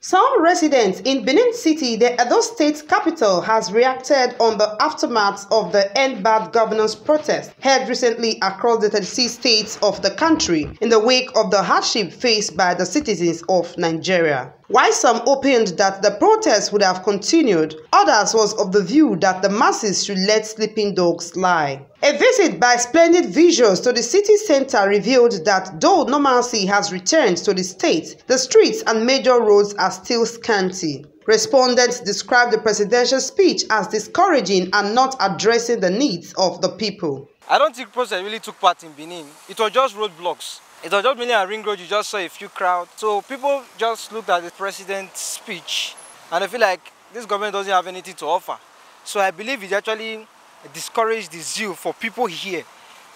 Some residents in Benin City, the Edo State capital, has reacted on the aftermath of the End Bad Governance protest held recently across the 36 states of the country in the wake of the hardship faced by the citizens of Nigeria. While some opined that the protest would have continued, others was of the view that the masses should let sleeping dogs lie. A visit by Splendid Visuals to the city center revealed that though normalcy has returned to the state, the streets and major roads are still scanty. Respondents described the presidential speech as discouraging and not addressing the needs of the people. I don't think protest really took part in Benin. It was just roadblocks. It was just mainly a ring road, you just saw a few crowds. So people just looked at the president's speech and I feel like this government doesn't have anything to offer. So I believe it actually discouraged the zeal for people here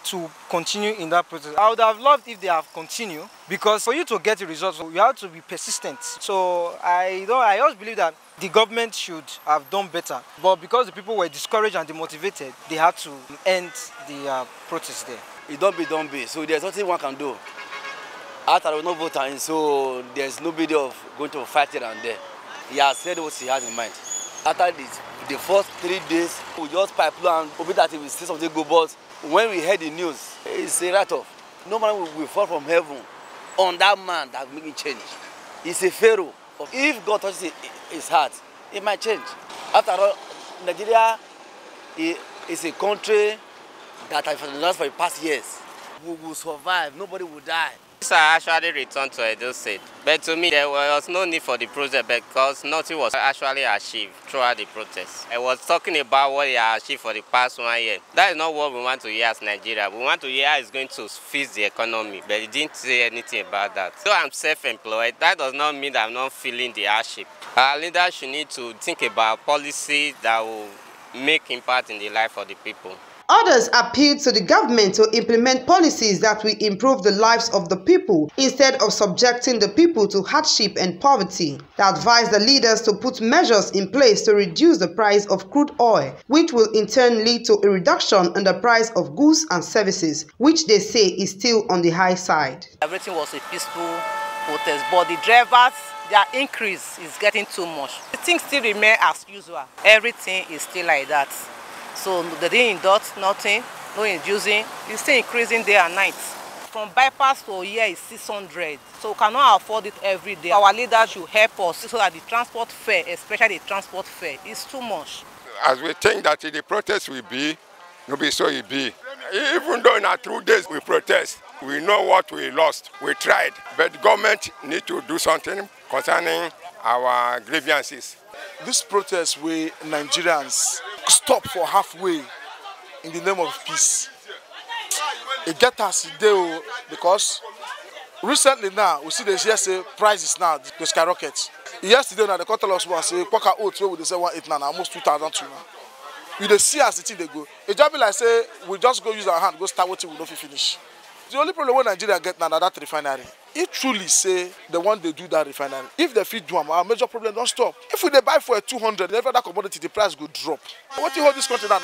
to continue in that protest. I would have loved if they have continued, because for you to get the results, you have to be persistent. So I just believe that the government should have done better. But because the people were discouraged and demotivated, they had to end the protest there. It don't be. So there's nothing one can do. After there was no voter, so there's nobody of going to fight it and there. He has said what he has in mind. After the first 3 days, we just pipe and hope that he will say something good. But when we heard the news, it's a write-off. No man will fall from heaven on that man that making change. He's a pharaoh. If God touches his heart, it might change. After all, Nigeria is a country that has been lost for the past years. We will survive. Nobody will die. I actually returned to Edo State, but to me there was no need for the protest because nothing was actually achieved throughout the protest. I was talking about what they have achieved for the past 1 year. That is not what we want to hear as Nigeria. We want to hear how it's going to fix the economy, but he didn't say anything about that. So I'm self-employed. That does not mean that I'm not feeling the hardship. Our leaders should need to think about policies that will make impact in the life of the people. Others appealed to the government to implement policies that will improve the lives of the people instead of subjecting the people to hardship and poverty. They advised the leaders to put measures in place to reduce the price of crude oil, which will in turn lead to a reduction in the price of goods and services, which they say is still on the high side. Everything was a peaceful protest, but the drivers, their increase is getting too much. The things still remain as usual. Everything is still like that. So they didn't induct nothing, no inducing. It's still increasing day and night. From bypass to here is 600. So we cannot afford it every day. Our leaders should help us so that the transport fare, especially the transport fare, is too much. As we think that the protest will be, nobody so it be. Even though in our 2 days we protest, we know what we lost. We tried, but the government need to do something concerning our grievances. This protest we Nigerians stop for halfway in the name of peace. It gets us there because recently now we see the GSA prices now they skyrocket. Yesterday now the cut us one say quaka oats where we say 189 almost 2,002 now. We dey see as the thing they go. It just be like say we just go use our hand go start what we don't finish. The only problem with Nigeria get now that refinery. If truly say the one they do that refinery, if they feed them, our major problem don't stop. If we buy for 200, every other commodity the price go drop. What you hold this country down?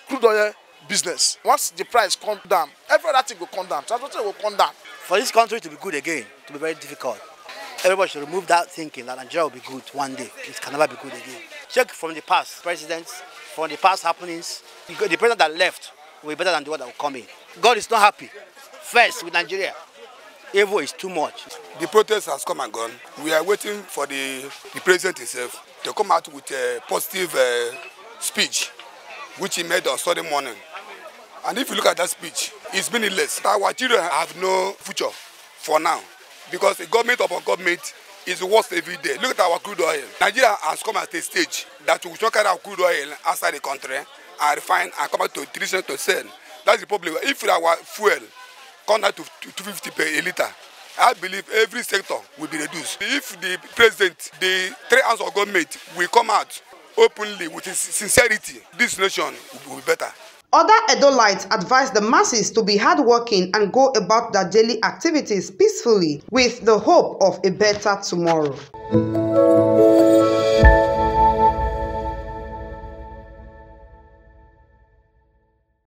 Crude oil business. Once the price come down, every other thing will come down. Transportation will come down. For this country to be good again, to be very difficult, everybody should remove that thinking that Nigeria will be good one day. It can never be good again. Check from the past presidents, from the past happenings. The president that left will be better than the one that will come in. God is not happy. First with Nigeria. Evil is too much. The protest has come and gone. We are waiting for the president himself to come out with a positive speech, which he made on Sunday morning. And if you look at that speech, it's meaningless. Our children have no future for now, because the government upon government is worse every day. Look at our crude oil. Nigeria has come at a stage that we should not carry our crude oil outside the country and refine and come out to 3 cents to sell. That's the problem. If our fuel come down to 250 per litre, I believe every sector will be reduced. If the president, the 3 arms of government will come out openly with sincerity, this nation will be better. Other Edolites advised the masses to be hardworking and go about their daily activities peacefully with the hope of a better tomorrow.